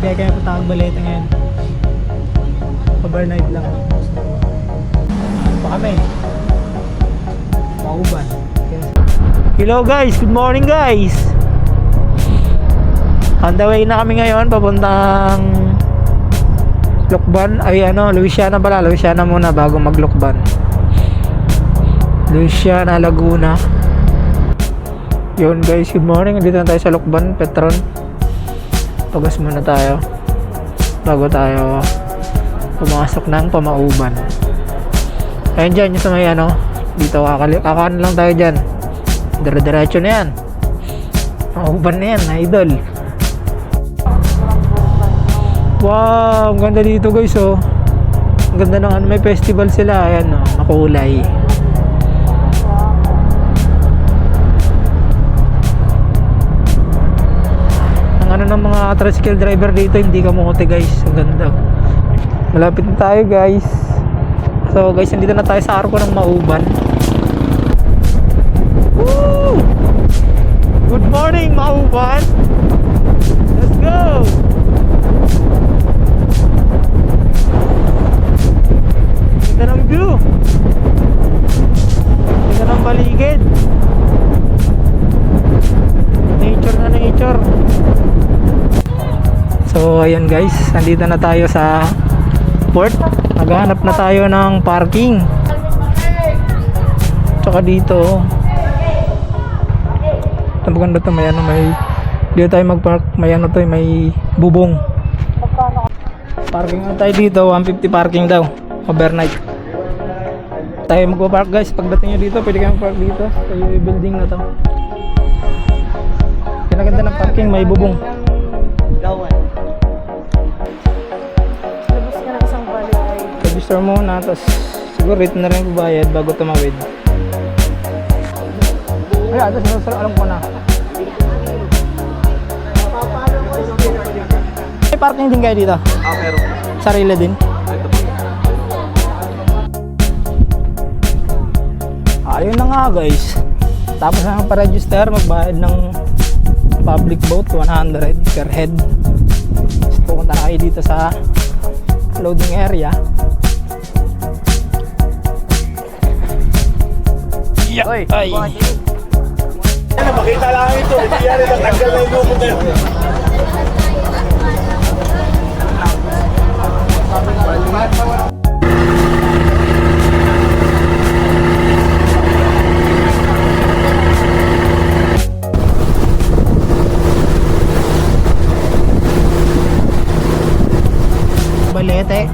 Kaya punta kang Balete ngayon. Overnight lang. Ano pa kami? Pauban. Hello guys, good morning guys. On the way na kami ngayon papuntang Lucban. Ay Luisiana pala. Luisiana muna bago mag Lucban. Luisiana, Laguna. Yun guys, good morning. Dito na tayo sa Lucban, Petron. Pagas muna tayo bago tayo pumasok ng Pamauban. Ayun dyan, yung sa may dito kakaan lang tayo dyan. Dire-diretso na yan. Pamauban na yan, idol. Wow, ang ganda dito guys oh. Ang ganda ng may festival sila. Ayan makulay. Ang ng mga tricycle driver dito hindi kamote guys. Ang ganda. Malapit na tayo guys. So guys, nandito na tayo sa arko ng Mauban. Woo! Good morning Mauban. Let's go. Ganda ng view. Ganda ng paligid. Nature na nature. So ayan guys, nandito na tayo sa port. Naghahanap na tayo ng parking. Tsaka dito ito maganda to, may dito tayo magpark. May may bubong. Parking na tayo dito, 150 parking daw overnight. Tayo magpa-park guys. Pagdating nyo dito, pwede kayo mag-park dito sa building na to. Pinaganda ng parking, may bubong. Labas ka ng isang balay. Register muna, tapos siguro rate na rin bayad bago tumawid. Ay, tapos alam ko na. May parking din kayo dito? Meron. Sarili din? Ayun na nga guys. Tapos na pa-register, magbayad ng public boat 100 per head. So, pupunta na kayo dito sa loading area. Yeah. Ay. Makita lang ito. Hindi yan na tanggal na yung grupo na yun. Balete.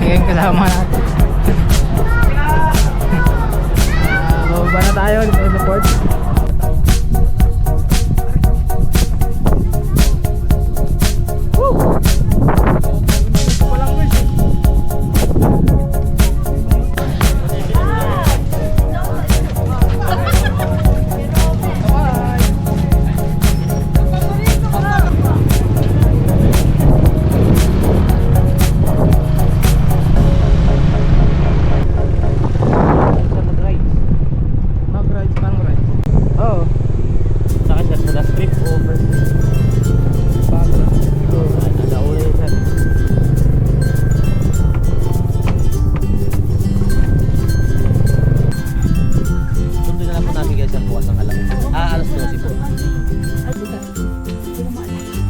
Ayan kasama natin. Bababa na tayo dito sa port.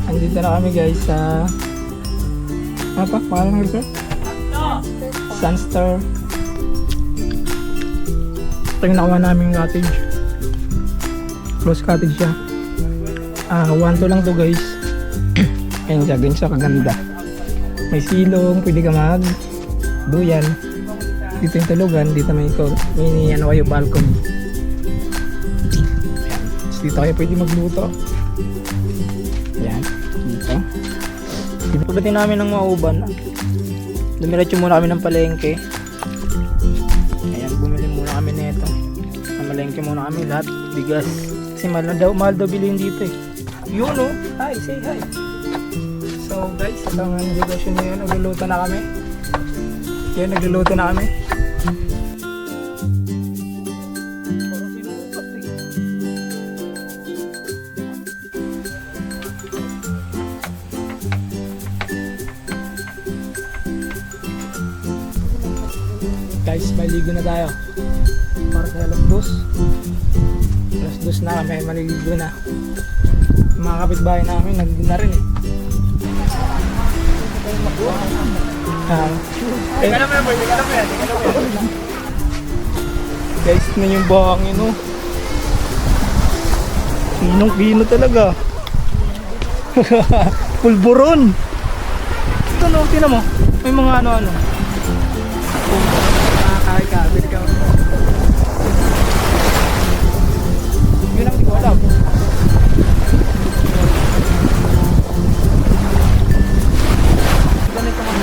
Andito na kami guys sa pangalan ng resort? Sunstar. Ito yung nakuha naming cottage. Close cottage siya. 1-2 lang to guys. Ayan siya, ganyan siya kaganda. May silong, pwede ka mag duyan. Dito yung tulugan, dito may kayo balcony. So, dito kayo pwede magluto. Ayan, dito. Pagdating namin ng Mauban, dumiretso muna kami ng palengke. Ayan, bumili muna kami nito. Namalengke muna kami lahat, bigas. Kasi mahal daw bilhin dito eh. Yun oh, hi, say hi. So guys, ito ang negosyo na yun. Nagluluto na kami. Yan, nagluluto na kami. Guys, may ligo na tayo. Para sa alas 2. Alas 2 na kami, maliligo na. Mga kapitbahay namin, nandun na rin eh. Teka naman boy, teka naman yan. Guys, na yung bangin oh. Ginong-gino talaga. Pulburon. Ito no, tinan mo. May mga ano-ano. Nakakakabit ka. Yun ang di ko alam. Ganito nga.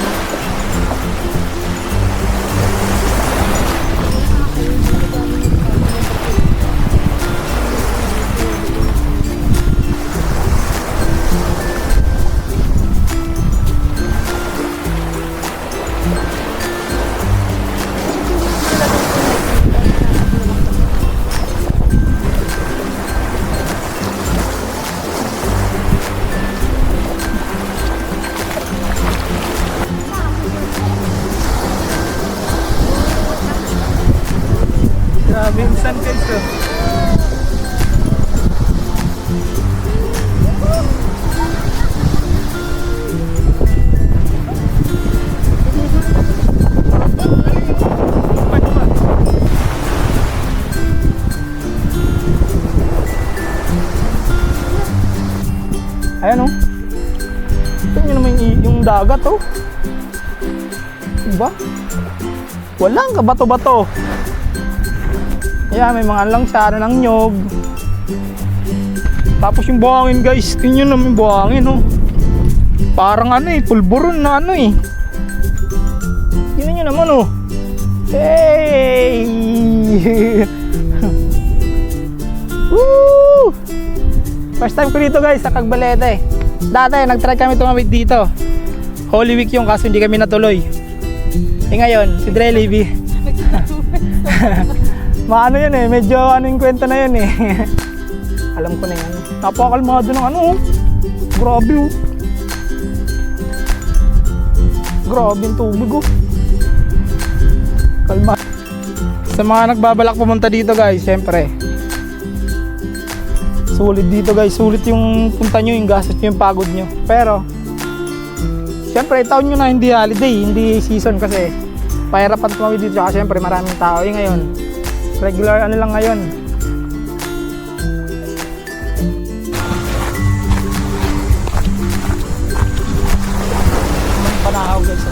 Grabe, insan guys oh. Ayan oh. Ito nyo naman yung dagat oh. Diba? Walang kabato-bato. Ayan, may mga langsara ng nyog. Tapos yung buhangin guys, tingnan nyo naman yung buhangin oh. Parang ano eh, pulburon na ano eh. Tingnan nyo naman oh. Hey! Woo! First time ko dito guys sa Cagbalete eh. Dati nag-try kami tumawid dito. Holy Week yung kaso hindi kami natuloy. Eh ngayon, si Dre Levy. Maano yan eh, medyo ano yung kwento na yan eh. Alam ko na yan. Napakalmado ng ano oh. Grabe oh. Grabe yung tubig oh. Kalma. Sa mga nagbabalak pumunta dito guys, syempre. Sulit dito guys, sulit yung punta nyo, yung gastos nyo, yung pagod nyo. Pero, syempre taon nyo na hindi holiday, hindi season kasi. Pahirapan tumawid dito kasi syempre maraming tao. Eh ngayon, regular ano lang ngayon. Panahaw guys.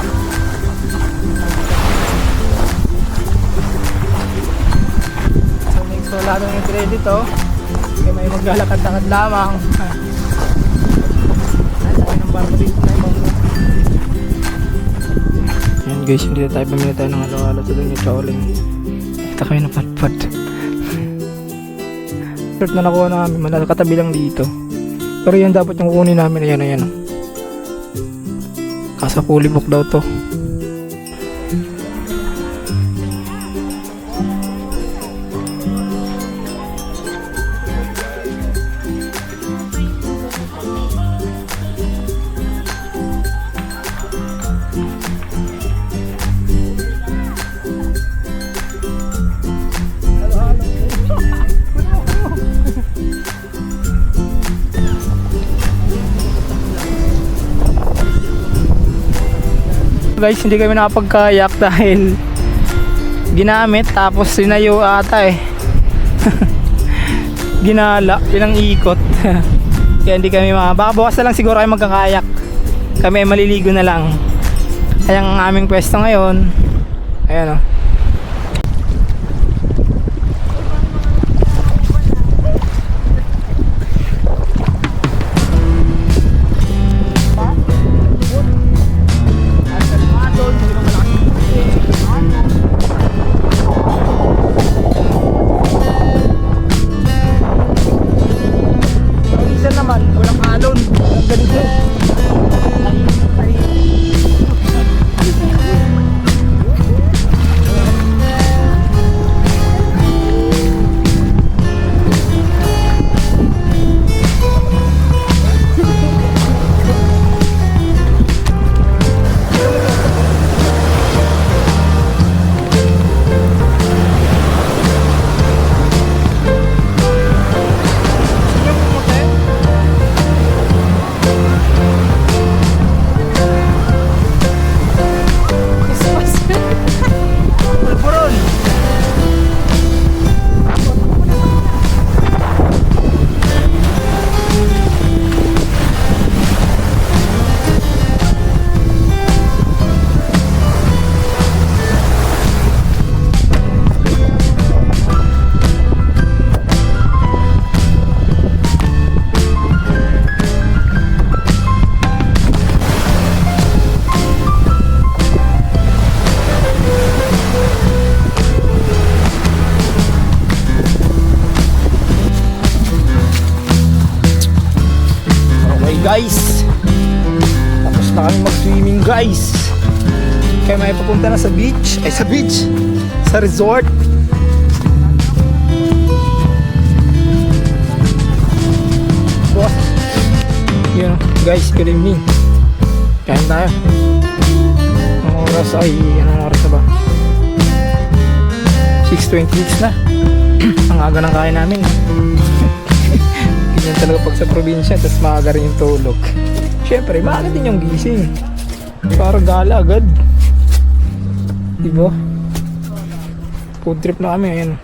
So next wala nang i-trade dito. Kaya may maglalakad-lakad lamang. Ay, sakay ng barko dito na ibang. Ayan guys, hindi na tayo pamili tayo ng halo-halo sa doon yung choling. Kita kayo ng patpat. Shirt na nakuha namin, malakatabi lang dito. Pero yan dapat yung kukunin namin. Ayan, ayan. Kasa fully book daw to. Guys, hindi kami nakapagkayak dahil ginamit tapos sinayo ata eh. Ginala, ilang ikot. Kaya hindi kami baka bukas na lang siguro kayo magkakayak. Kami ay maliligo na lang. Kaya ang aming pwesto ngayon. Ayan o. guys. Kaya may papunta na sa beach. Ay, sa beach. Sa resort. Boss. Yun, guys, good evening. Kain tayo. Ang oras ay, anong oras na ba? 6:26 na. Ang aga ng kain namin. Ganyan talaga pag sa probinsya, tapos maaga rin yung tulog. Siyempre, maaga din yung gising. Para gala agad. Diba? Food trip na kami, ayan.